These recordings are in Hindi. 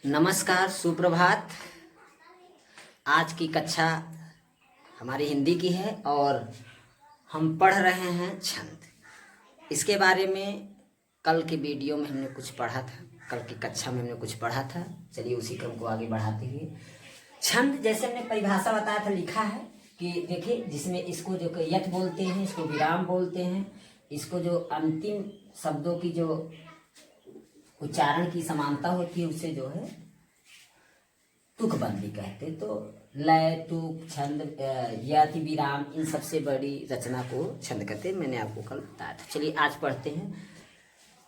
नमस्कार, सुप्रभात। आज की कक्षा हमारी हिंदी की है और हम पढ़ रहे हैं छंद। इसके बारे में कल के वीडियो में हमने कुछ पढ़ा था, कल की कक्षा में हमने कुछ पढ़ा था। चलिए उसी क्रम को आगे बढ़ाते हुए छंद, जैसे हमने परिभाषा बताया था, लिखा है कि देखिए, जिसमें इसको जो यथ बोलते हैं, इसको विराम बोलते हैं, इसको जो अंतिम शब्दों की जो उच्चारण की समानता होती है उसे जो है तुकबंदी कहते। तो लय, तुक, छंद, यति, विराम, इन सबसे बड़ी रचना को छंद कहते हैं। मैंने आपको कल बताया था। चलिए आज पढ़ते हैं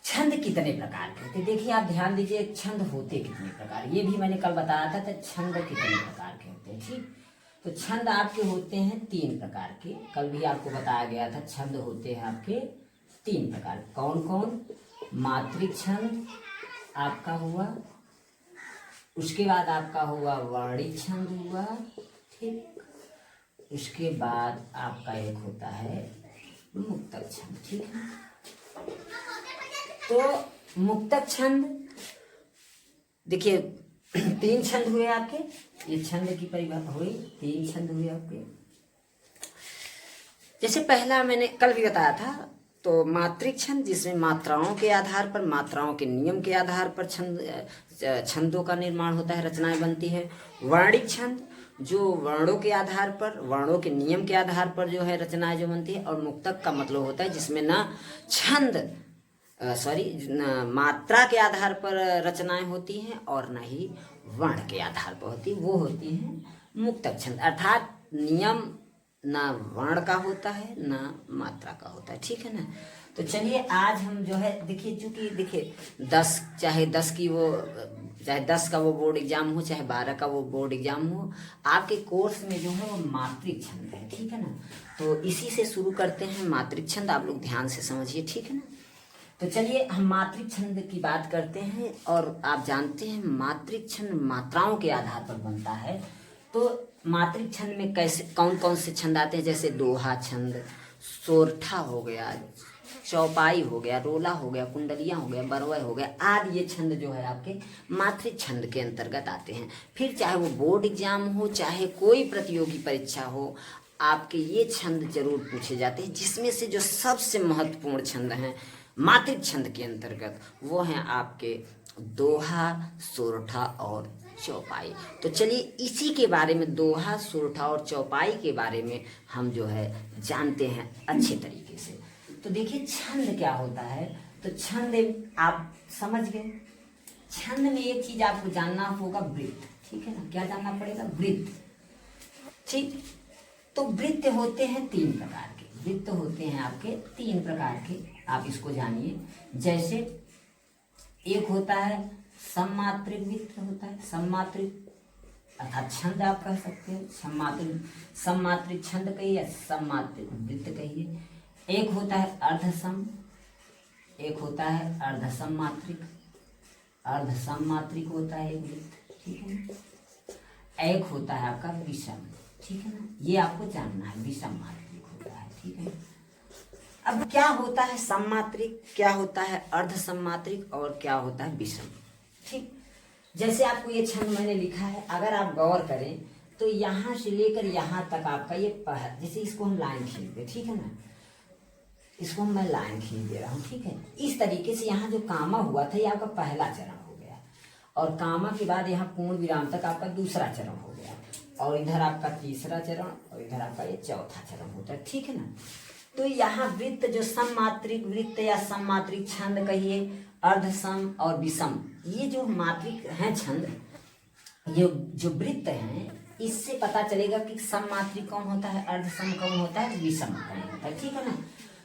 छंद कितने प्रकार के होते। देखिए आप ध्यान दीजिए, छंद होते कितने प्रकार, ये भी मैंने कल बताया था। तो छंद कितने प्रकार के होते हैं, ठीक। तो छंद आपके होते हैं 3 प्रकार के। कल भी आपको बताया गया था, छंद होते हैं आपके 3 प्रकार। कौन कौन? मात्रिक छंद आपका हुआ, उसके बाद आपका हुआ वर्णिक छंद हुआ, ठीक। उसके बाद आपका एक होता है मुक्तक छंद, ठीक है। तो मुक्तक छंद देखिए 3 छंद हुए आपके। ये छंद की परिभाषा हुई, 3 छंद हुए आपके। जैसे पहला मैंने कल भी बताया था, तो मात्रिक छंद, जिसमें मात्राओं के आधार पर, मात्राओं के नियम के आधार पर छंदों का निर्माण होता है, रचनाएं बनती है। वर्णिक छंद, जो वर्णों के आधार पर, वर्णों के नियम के आधार पर जो है रचनाएं जो बनती है। और मुक्तक का मतलब होता है जिसमें ना छंद मात्रा के आधार पर रचनाएं होती हैं और न ही वर्ण के आधार पर होती, वो होती हैं मुक्तक छंद। अर्थात नियम ना वर्ण का होता है ना मात्रा का होता है, ठीक है ना। तो चलिए आज हम जो है देखिए, चूंकि देखिए 10 चाहे 10 का वो बोर्ड एग्जाम हो, चाहे 12 का वो बोर्ड एग्जाम हो, आपके कोर्स में जो है वो मात्रिक छंद है, ठीक है ना। तो इसी से शुरू करते हैं मात्रिक छंद। आप लोग ध्यान से समझिए, ठीक है ना। तो चलिए हम मात्रिक छंद की बात करते हैं। और आप जानते हैं मात्रिक छंद मात्राओं के आधार पर बनता है। तो मात्रिक छंद में कैसे कौन कौन से छंद आते हैं? जैसे दोहा छंद, सोरठा हो गया, चौपाई हो गया, रोला हो गया, कुंडलियां हो गया, बरवय हो गया, आदि ये छंद जो है आपके मात्रिक छंद के अंतर्गत आते हैं। फिर चाहे वो बोर्ड एग्जाम हो, चाहे कोई प्रतियोगी परीक्षा हो, आपके ये छंद जरूर पूछे जाते हैं। जिसमें से जो सबसे महत्वपूर्ण छंद हैं मात्रिक छंद के अंतर्गत, वो हैं आपके दोहा, सोरठा और चौपाई। तो चलिए इसी के बारे में, दोहा, सोरठा और चौपाई के बारे में हम जो है जानते हैं अच्छे तरीके से। तो देखिए छंद क्या होता है। तो छंद आप समझ गए। छंद में एक चीज आपको जानना होगा, वृत्त, ठीक है ना। क्या जानना पड़ेगा? वृत्त, ठीक। तो वृत्त होते हैं 3 प्रकार के। वृत्त होते हैं आपके 3 प्रकार के, आप इसको जानिए। जैसे एक होता है सममात्रिक वृत्त होता है, सममात्रिक अर्थात छंद आप कह सकते हो, सममात्रिक छंद कहिए या सममात्रिक वृत्त कहिए। एक होता है अर्धसम, एक होता है अर्धसममात्रिक, अर्धसममात्रिक होता है एक वृत्त, ठीक है ना। एक होता है आपका विषम, ठीक है ना। ये आपको जानना है, विषम मात्रिक होता है, ठीक है। अब क्या होता है सममात्रिक, क्या होता है अर्धसममात्रिक और क्या होता है विषम, ठीक। जैसे आपको ये छंद मैंने लिखा है, अगर आप गौर करें तो यहां से लेकर यहां तक आपका ये जैसे इसको हम लाइन खींच दे, ठीक है ना। इसको मैं लाइन खींच दे रहा हूं, ठीक है। इस तरीके से यहाँ जो कामा हुआ था ये आपका पहला चरण हो गया, और कामा के बाद यहाँ पूर्ण विराम तक आपका दूसरा चरण हो गया, और इधर आपका तीसरा चरण, और इधर आपका ये चौथा चरण होता है, ठीक है ना। तो यहाँ वृत्त जो सममात्रिक वृत्त या सममात्रिक छंद कहिए, अर्धसम और विषम, ये जो मात्रिक हैं छंद, ये जो वृत्त हैं, इससे पता चलेगा कि सममात्रिक कौन होता है, अर्धसम कौन होता है, विषम कौन होता है, ठीक है ना।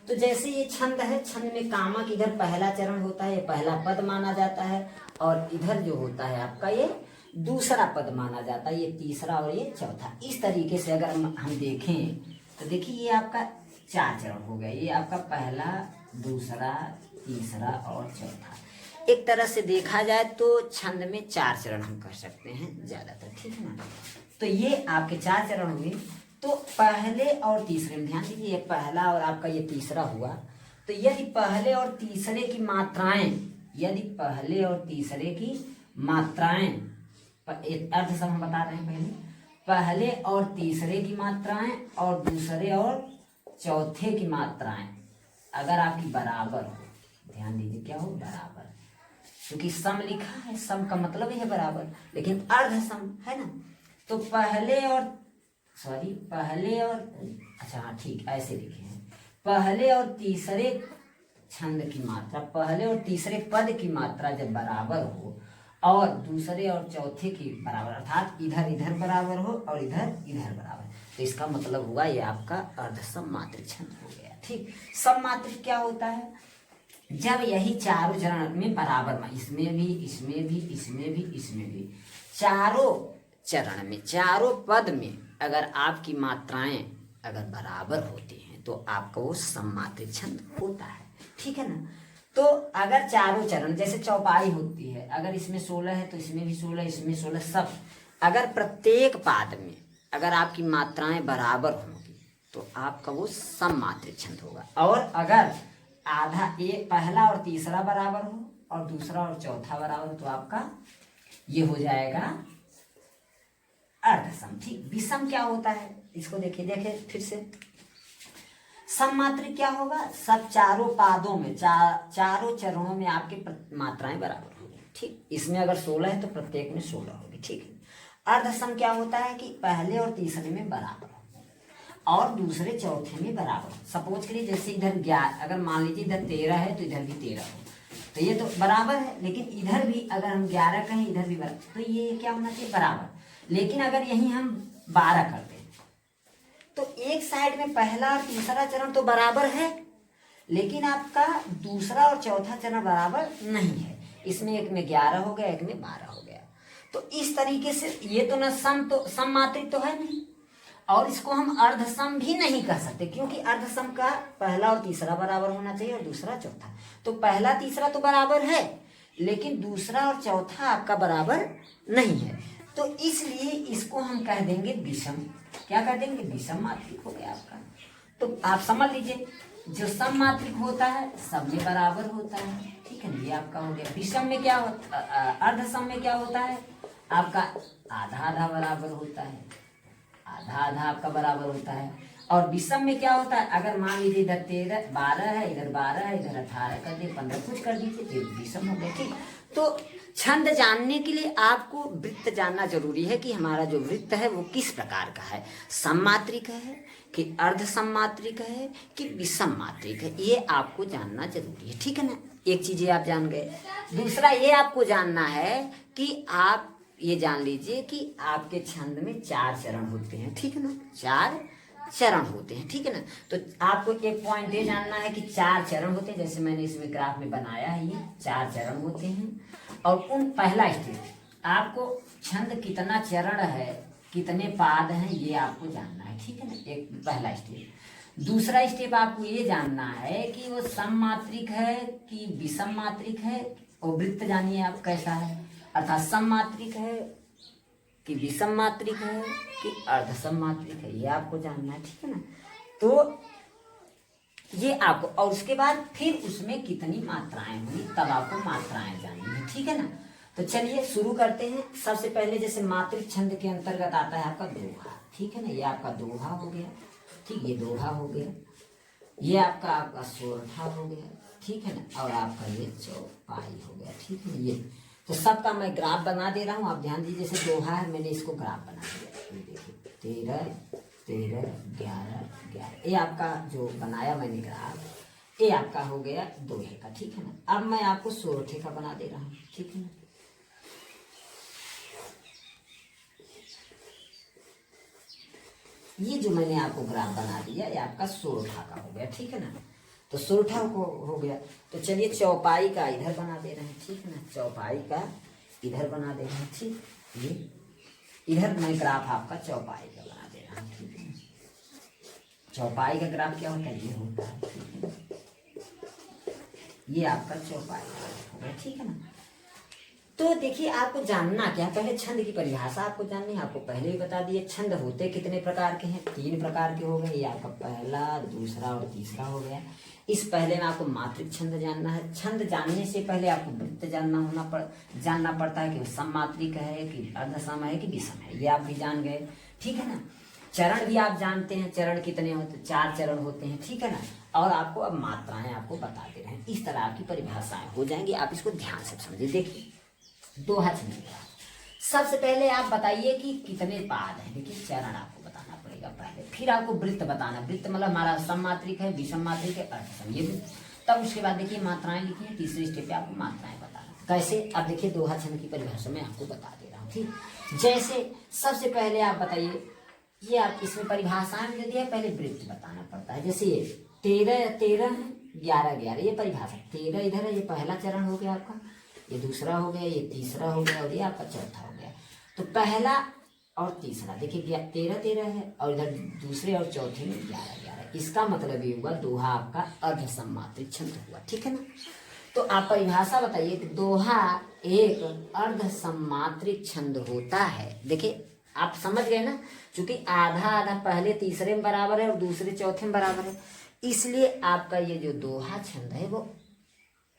तो जैसे ये छंद है, छंद में कामक इधर पहला चरण होता है, ये पहला पद माना जाता है, और इधर जो होता है आपका ये दूसरा पद माना जाता है, ये तीसरा और ये चौथा। इस तरीके से अगर हम देखें तो देखिए ये आपका 4 चरण हो गया। ये आपका पहला, दूसरा, तीसरा और चौथा। एक तरह से देखा जाए तो छंद में 4 चरण हम कह सकते हैं ज्यादातर, ठीक है ना। तो ये आपके 4 चरण हुए। तो पहले और तीसरे में ध्यान दीजिए, ये पहला और आपका ये तीसरा हुआ। तो यदि पहले और तीसरे की मात्राएं, यदि पहले और तीसरे की मात्राएं, अर्ध सम हम बता रहे हैं, पहले और तीसरे की मात्राएं और दूसरे और चौथे की मात्राएं अगर आपकी बराबर हो, ध्यान दीजिए क्या हो, बराबर, क्योंकि सम लिखा है, सम का मतलब ही है बराबर, लेकिन अर्ध सम है ना, तो पहले और अच्छा हाँ ठीक ऐसे लिखे हैं, पहले और तीसरे छंद की मात्रा, पहले और तीसरे पद की मात्रा जब बराबर हो और दूसरे और चौथे की बराबर, अर्थात इधर इधर बराबर हो और इधर इधर बराबर, तो इसका मतलब हुआ ये आपका अर्धसम मात्रिक छंद हो गया। ठीक, सम मात्रिक क्या होता है, जब यही चारों चरण में बराबर, इसमें भी इसमें भी इसमें भी इसमें भी, चारों चरण में चारों पद में अगर आपकी मात्राएं अगर बराबर होती हैं तो आपका वो सममात्रिक छंद होता है। ठीक है ना, तो अगर चारों चरण जैसे चौपाई होती है, अगर इसमें 16 है तो इसमें भी 16, इसमें 16, सब अगर प्रत्येक पाद में अगर आपकी मात्राएं बराबर होंगी तो आपका वो सममात्रिक छंद होगा। और अगर आधा, एक पहला और तीसरा बराबर हो और दूसरा और चौथा बराबर हो तो आपका ये हो जाएगा अर्धसम। ठीक, विषम क्या होता है, इसको देखिए फिर से, सममात्रिक क्या होगा, सब चारों पादों में चारों चरणों में आपकी मात्राएं बराबर होंगी। ठीक, इसमें अगर 16 है तो प्रत्येक में 16 होगी। ठीक है, अर्धसम क्या होता है कि पहले और तीसरे में बराबर हो और दूसरे चौथे में बराबर हो। सपोज करिए जैसे इधर 11, अगर मान लीजिए इधर 13 है तो इधर भी 13 हो, तो ये तो बराबर है, लेकिन इधर भी अगर हम 11 कहें इधर भी बराबर, तो ये क्या होना चाहिए, बराबर। लेकिन अगर यहीं हम 12 करते हैं तो एक साइड में पहला और तीसरा चरण तो बराबर है, लेकिन आपका दूसरा और चौथा चरण बराबर नहीं है। इसमें एक में 11 हो गया, एक में 12 हो गया। तो इस तरीके से ये तो ना सममात्रिक तो है नहीं, और इसको हम अर्धसम भी नहीं कह सकते, क्योंकि अर्धसम का पहला और तीसरा बराबर होना चाहिए और दूसरा चौथा। तो पहला तीसरा तो बराबर है, लेकिन दूसरा और चौथा आपका बराबर नहीं है, तो इसलिए इसको हम कह देंगे विषम। क्या कर देंगे, विषम मात्रिक हो गया आपका। तो आप समझ लीजिए, जो सममात्रिक होता है सब में बराबर होता है। ठीक है, ये आपका हो गया। विषम में क्या होता, अर्धसम में क्या होता है, आपका आधा आधा बराबर होता है, आधा आधा आपका बराबर होता है। और विषम में क्या होता है, अगर मान लीजिए इधर 13 12 है, इधर 12 है, इधर 18 कर दिए, 15 कुछ कर दीजिए, तो विषम हो गया। ठीक, तो छंद जानने के लिए आपको वृत्त जानना जरूरी है कि हमारा जो वृत्त है वो किस प्रकार का है, सममात्रिक है कि अर्ध सममात्रिक है कि विषम मात्रिक है, ये आपको जानना जरूरी है। ठीक है ना, एक चीज ये आप जान गए। दूसरा ये आपको जानना है कि आप ये जान लीजिए कि आपके छंद में 4 चरण होते हैं। ठीक है ना, 4 चरण होते हैं। ठीक है ना, तो आपको एक पॉइंट ये जानना है कि 4 चरण होते हैं, जैसे मैंने इसमें ग्राफ में बनाया है, ये 4 चरण होते हैं। और उन पहला स्टेप आपको छंद कितना चरण है, कितने पाद हैं, ये आपको जानना है। ठीक है ना, एक पहला स्टेप। दूसरा स्टेप आपको ये जानना है कि वो सममात्रिक है कि विषम मात्रिक है, और वृत्त जानिए आप कैसा है, अर्थात सममात्रिक है कि विषम मात्रिक है कि अर्धसम मात्रिक है, ये आपको जानना है। ठीक है ना, तो ये आपको, और उसके बाद फिर उसमें कितनी मात्राएं होंगी तब आपको मात्राएं जाननी है। ठीक है ना, तो चलिए शुरू करते हैं। सबसे पहले जैसे मात्रिक छंद के अंतर्गत आता है आपका दोहा। ठीक है ना, ये आपका दोहा हो गया। ठीक, ये दोहा हो गया, ये आपका सोरठा हो गया। ठीक है ना, और आपका ये चौपाई हो गया। ठीक है ना, ये तो सबका मैं ग्राफ बना दे रहा हूँ, आप ध्यान दीजिए। जैसे दोहा है, मैंने इसको ग्राफ बना दिया, देखिए 13 13 11 11, ये आपका जो बनाया मैंने ग्राफ, ये आपका हो गया दोहे का। ठीक है ना, अब मैं आपको सोरठे का बना दे रहा हूँ। ठीक है ना, ये जो मैंने आपको ग्राफ बना दिया ये आपका सोरठा का हो गया। ठीक है ना, तो सोरठा को हो गया। तो चलिए चौपाई का इधर बना दे रहे हैं। ठीक है ना, चौपाई का इधर बना दे रहे हैं। ठीक, ये इधर मैं ग्राफ आपका चौपाई का बना दे रहा हूँ। ठीक है, चौपाई का ग्राफ क्या होता है, ये होता है। ठीक है, ये आपका चौपाई का हो गया। ठीक है ना, तो देखिए आपको जानना क्या है, पहले छंद की परिभाषा आपको जाननी है। आपको पहले ही बता दिए छंद होते कितने प्रकार के हैं, 3 प्रकार के हो गए। ये आपका पहला, दूसरा और तीसरा हो गया। इस पहले में आपको मात्रिक छंद जानना है। छंद जानने से पहले आपको वृत्त जानना पड़ता है कि वो सममात्रिक है कि अर्धसम है कि विषम है, ये आप भी जान गए, ठीक है ना। चरण भी आप जानते हैं, चरण कितने होते हैं, 4 चरण होते हैं, ठीक है ना। और आपको अब मात्राएं आपको बता दे रहे हैं, इस तरह आपकी परिभाषाएं हो जाएंगी। आप इसको ध्यान से समझिए। देखिए दोहा छंद का सबसे पहले आप बताइए कि कितने पाद हैं। देखिए चरण आपको बताना पड़ेगा पहले, फिर आपको वृत्त बताना। वृत्त मतलब हमारा सममात्रिक है, विषम मात्रिक है, अर्धसम, ये वृत्त। तब उसके बाद देखिए मात्राएं लिखी है, तीसरे स्टेप पे आपको मात्राएं बताना कैसे। अब देखिए दोहा छंद की परिभाषा में आपको बता दे रहा हूँ, ठीक। जैसे सबसे पहले आप बताइए, ये आप इसमें परिभाषाएं में दिया, पहले वृत्त बताना पड़ता है। जैसे ये 13 13 11 11, ये परिभाषा। 13 इधर है, ये पहला चरण हो गया आपका, ये दूसरा हो गया, ये तीसरा हो गया और ये आपका चौथा हो गया। तो पहला और तीसरा देखिए 13 13 है और इधर दूसरे और चौथे में 11 11। इसका मतलब ये हुआ दोहा आपका अर्धसम्मात्रिक छंद हुआ, ठीक है ना। तो आप परिभाषा बताइए कि दोहा एक अर्धसम्मात्रिक छंद होता है। देखिए आप समझ गए ना, क्योंकि आधा आधा पहले तीसरे में बराबर है और दूसरे चौथे में बराबर है, इसलिए आपका ये जो दोहा छंद है वो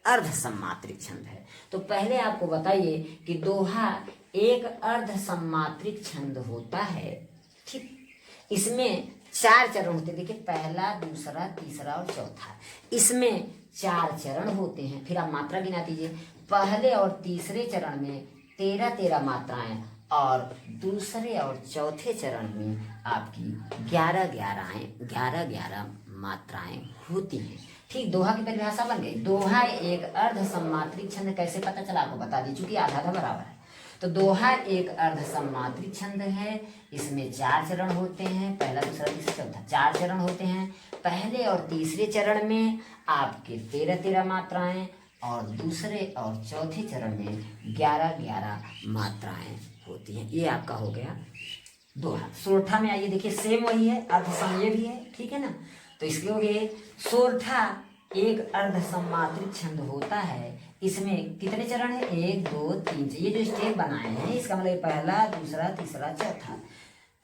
अर्धसम्मात्रिक छंद है। तो पहले आपको बताइए कि दोहा एक अर्धसम्मात्रिक छंद होता है, ठीक। इसमें 4 चरण होते हैं। देखिए पहला, दूसरा, तीसरा और चौथा, इसमें 4 चरण होते हैं। फिर आप मात्रा गिना दीजिए। पहले और तीसरे चरण में 13 13 मात्राएं और दूसरे और चौथे चरण में आपकी 11 11 मात्राएं होती हैं, ठीक। दोहा की परिभाषा बन गई। दोहा एक अर्धसम्मात्रिक छंद कैसे पता चला आपको बता दी, चूंकि आधा आधा बराबर है। तो दोहा एक अर्धसम्मात्रिक छंद है। इसमें 4 चरण होते हैं, पहला, दूसरा, तीसरा, चौथा, 4 चरण होते हैं। पहले और तीसरे चरण में आपके 13 13 मात्राएं और दूसरे और चौथे चरण में 11 11 मात्राएं होती हैं। ये आपका हो गया दोहा। सोरठा में आइए, देखिए सेम वही है, अर्धसम ये भी है, ठीक है ना। तो इसके हो गए सोरठा एक अर्धसम्मात्रिक छंद होता है। इसमें कितने चरण है, 1 2 3, ये जो स्टेप बनाए हैं इसका मतलब पहला, दूसरा, तीसरा, चौथा।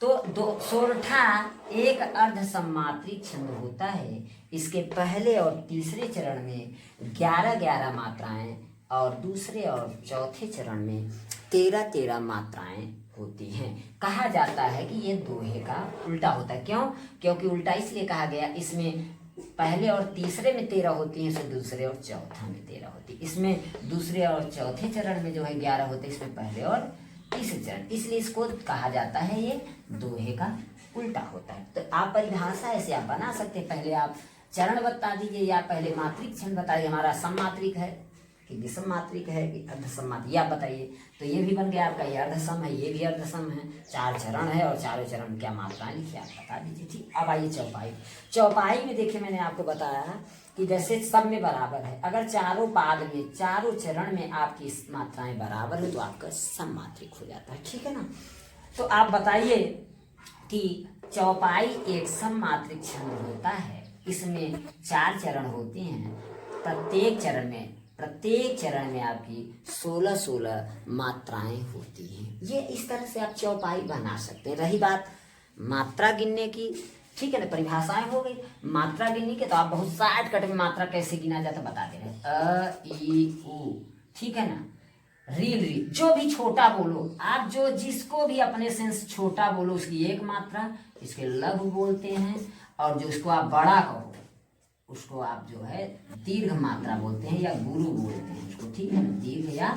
तो सोरठा एक अर्धसम्मात्रिक छंद होता है। इसके पहले और तीसरे चरण में 11 11 मात्राएं और दूसरे और चौथे चरण में 13 13 मात्राएं होती हैं। कहा जाता है कि ये दोहे का उल्टा होता है। क्यों? क्योंकि उल्टा इसलिए कहा गया, इसमें पहले और तीसरे में 13 होती हैं, इसमें दूसरे और चौथा में 13 होती है। इसमें दूसरे और चौथे चरण में जो है 11 होते हैं, इसमें पहले और तीसरे चरण, इसलिए इसको कहा जाता है ये दोहे का उल्टा होता है। तो आप परिभाषा ऐसे आप बना सकते हैं। पहले आप चरण बता दीजिए या पहले मात्रिक छंद बताइए, हमारा सममात्रिक है कि विषम मात्रिक है कि अर्धसम्मात्रिक, आप बताइए। तो ये भी बन गया आपका, ये अर्धसम है, ये भी अर्धसम है। 4 चरण है और चारों चरण में क्या मात्राएं लिखी आप बता दीजिए, ठीक। अब आइए चौपाई। चौपाई में देखिए मैंने आपको बताया कि जैसे सब में बराबर है, अगर चारों पाद में चारों चरण में आपकी मात्राएं बराबर है तो आपका सममात्रिक हो जाता है, ठीक है ना। तो आप बताइए कि चौपाई एक सममात्रिक छंद होता है। इसमें 4 चरण होते हैं। प्रत्येक चरण में आपकी 16 16 मात्राएं होती हैं। ये इस तरह से आप चौपाई बना सकते हैं। रही बात मात्रा गिनने की, ठीक है ना, परिभाषाएं हो गई। मात्रा गिनने के तो आप बहुत शॉर्टकट में मात्रा कैसे गिना जाता बता दे रहे हैं। अ ई उ, ठीक है ना। री जो भी छोटा बोलो आप, जो जिसको भी अपने सेंस छोटा बोलो उसकी एक मात्रा, इसके लघु बोलते हैं। और जो उसको आप बड़ा कहो उसको आप जो है दीर्घ मात्रा बोलते हैं या गुरु बोलते हैं उसको, ठीक है ना। दीर्घ या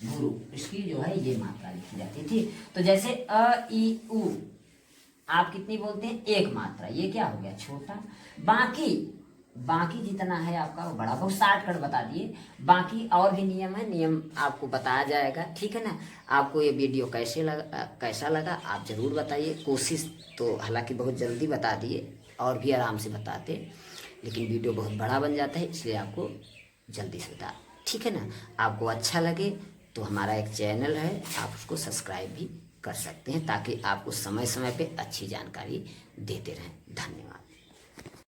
गुरु, इसकी जो है ये मात्रा लिखी जाती है, ठीक। तो जैसे अ ई उ आप कितनी बोलते हैं, एक मात्रा, ये क्या हो गया छोटा। बाकी जितना है आपका वो बड़ा। बहुत शॉर्टकट बता दिए। बाकी और भी नियम है, नियम आपको बताया जाएगा, ठीक है ना। आपको ये वीडियो कैसा लगा आप जरूर बताइए। कोशिश तो हालांकि बहुत जल्दी बता दिए और भी आराम से बताते, लेकिन वीडियो बहुत बड़ा बन जाता है इसलिए आपको जल्दी से बता, ठीक है ना। आपको अच्छा लगे तो हमारा एक चैनल है, आप उसको सब्सक्राइब भी कर सकते हैं ताकि आपको समय समय पे अच्छी जानकारी देते रहें। धन्यवाद।